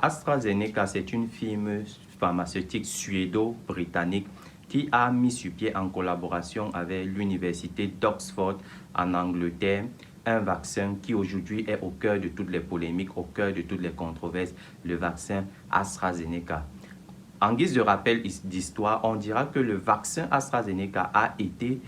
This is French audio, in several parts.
AstraZeneca, c'est une firme pharmaceutique suédo-britannique qui a mis sur pied en collaboration avec l'université d'Oxford en Angleterre un vaccin qui aujourd'hui est au cœur de toutes les polémiques, au cœur de toutes les controverses, le vaccin AstraZeneca. En guise de rappel d'histoire, on dira que le vaccin AstraZeneca a été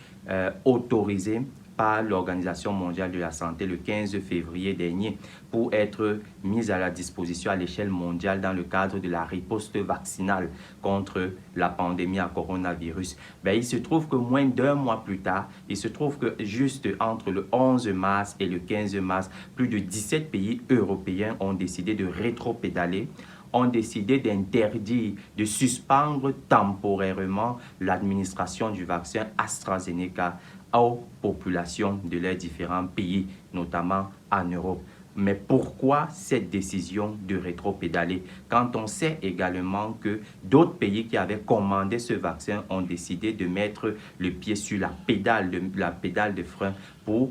autorisé par l'Organisation mondiale de la santé le 15 février dernier pour être mis à la disposition à l'échelle mondiale dans le cadre de la riposte vaccinale contre la pandémie à coronavirus. Il se trouve que moins d'un mois plus tard, il se trouve que juste entre le 11 mars et le 15 mars, plus de 17 pays européens ont décidé de rétropédaler, ont décidé d'interdire, de suspendre temporairement l'administration du vaccin AstraZeneca aux populations de leurs différents pays, notamment en Europe. Mais pourquoi cette décision de rétropédaler quand on sait également que d'autres pays qui avaient commandé ce vaccin ont décidé de mettre le pied sur la pédale de frein pour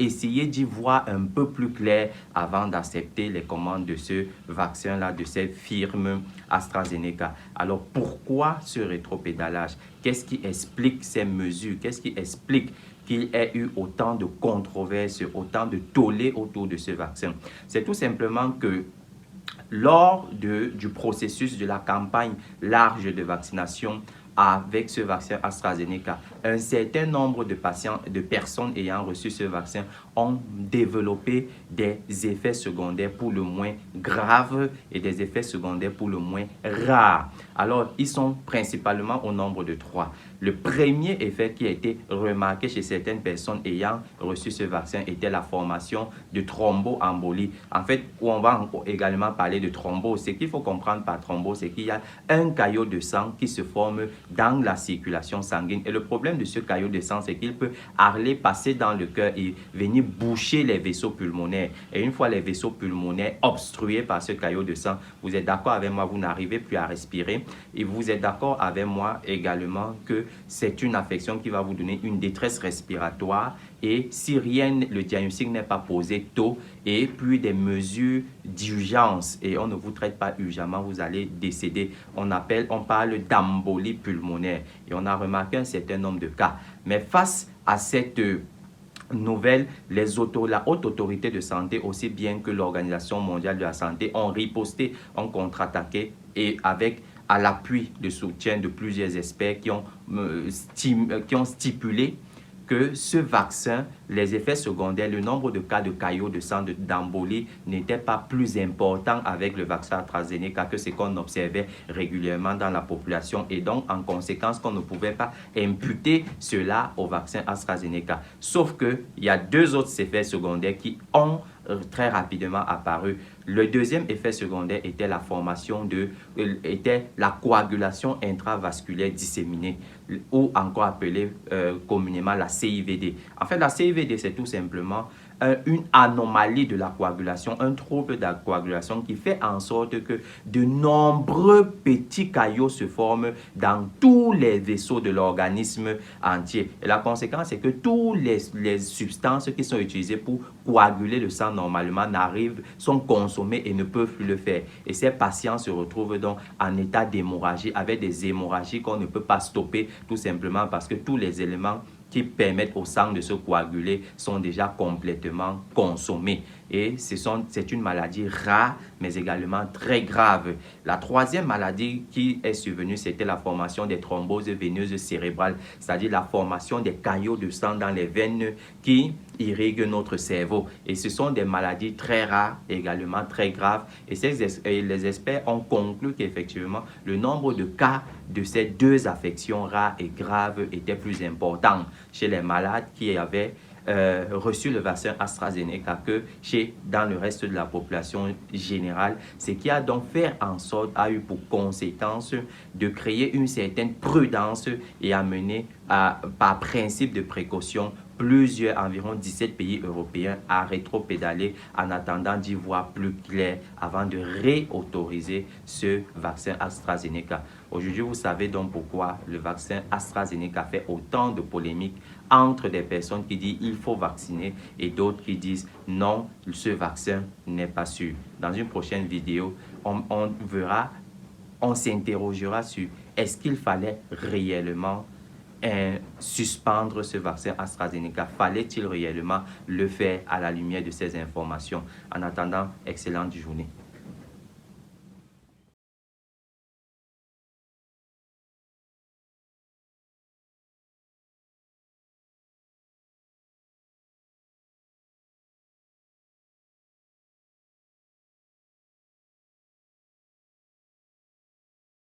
essayer d'y voir un peu plus clair avant d'accepter les commandes de ce vaccin-là, de cette firme AstraZeneca. Alors, pourquoi ce rétropédalage? Qu'est-ce qui explique ces mesures? Qu'est-ce qui explique qu'il y ait eu autant de controverses, autant de tollés autour de ce vaccin? C'est tout simplement que lors du processus de la campagne large de vaccination avec ce vaccin AstraZeneca, un certain nombre de personnes ayant reçu ce vaccin ont développé des effets secondaires pour le moins graves et des effets secondaires pour le moins rares. Alors, ils sont principalement au nombre de 3. Le premier effet qui a été remarqué chez certaines personnes ayant reçu ce vaccin était la formation de thromboembolie. En fait, où on va également parler de thrombose. Ce qu'il faut comprendre par thrombose, c'est qu'il y a un caillot de sang qui se forme dans la circulation sanguine. Et le problème de ce caillot de sang, c'est qu'il peut aller passer dans le cœur et venir boucher les vaisseaux pulmonaires. Et une fois les vaisseaux pulmonaires obstrués par ce caillot de sang, vous êtes d'accord avec moi, vous n'arrivez plus à respirer. Et vous êtes d'accord avec moi également que c'est une affection qui va vous donner une détresse respiratoire. Et si le diagnostic n'est pas posé tôt et puis des mesures d'urgence et on ne vous traite pas urgemment, vous allez décéder. On parle d'embolie pulmonaire et on a remarqué un certain nombre de cas. Mais face à cette nouvelle, la haute autorité de santé, aussi bien que l'Organisation mondiale de la santé, ont riposté, ont contre-attaqué et à l'appui de soutien de plusieurs experts qui ont stipulé que ce vaccin, les effets secondaires, le nombre de cas de caillots de sang, d'embolie n'était pas plus important avec le vaccin AstraZeneca que ce qu'on observait régulièrement dans la population et donc en conséquence qu'on ne pouvait pas imputer cela au vaccin AstraZeneca. Sauf qu'il y a 2 autres effets secondaires qui ont très rapidement apparu. Le deuxième effet secondaire était la coagulation intravasculaire disséminée ou encore appelée communément la CIVD. En fait, la CIVD, c'est tout simplement une anomalie de la coagulation, un trouble de la coagulation qui fait en sorte que de nombreux petits caillots se forment dans tous les vaisseaux de l'organisme entier. Et la conséquence, c'est que toutes les substances qui sont utilisées pour coaguler le sang normalement sont consommées et ne peuvent plus le faire. Et ces patients se retrouvent donc en état d'hémorragie avec des hémorragies qu'on ne peut pas stopper tout simplement parce que tous les éléments qui permettent au sang de se coaguler sont déjà complètement consommés. Et c'est une maladie rare, mais également très grave. La troisième maladie qui est survenue, c'était la formation des thromboses veineuses cérébrales, c'est-à-dire la formation des caillots de sang dans les veines qui irriguent notre cerveau. Et ce sont des maladies très rares, également très graves. Et les experts ont conclu qu'effectivement, le nombre de cas de ces 2 affections rares et graves était plus important chez les malades qui avaient reçu le vaccin AstraZeneca que dans le reste de la population générale, ce qui a donc a eu pour conséquence de créer une certaine prudence et amener par principe de précaution environ 17 pays européens à rétropédaler en attendant d'y voir plus clair avant de réautoriser ce vaccin AstraZeneca. Aujourd'hui, vous savez donc pourquoi le vaccin AstraZeneca fait autant de polémiques entre des personnes qui disent il faut vacciner et d'autres qui disent non, ce vaccin n'est pas sûr. Dans une prochaine vidéo, on s'interrogera sur est-ce qu'il fallait réellement suspendre ce vaccin AstraZeneca? Fallait-il réellement le faire à la lumière de ces informations? En attendant, excellente journée.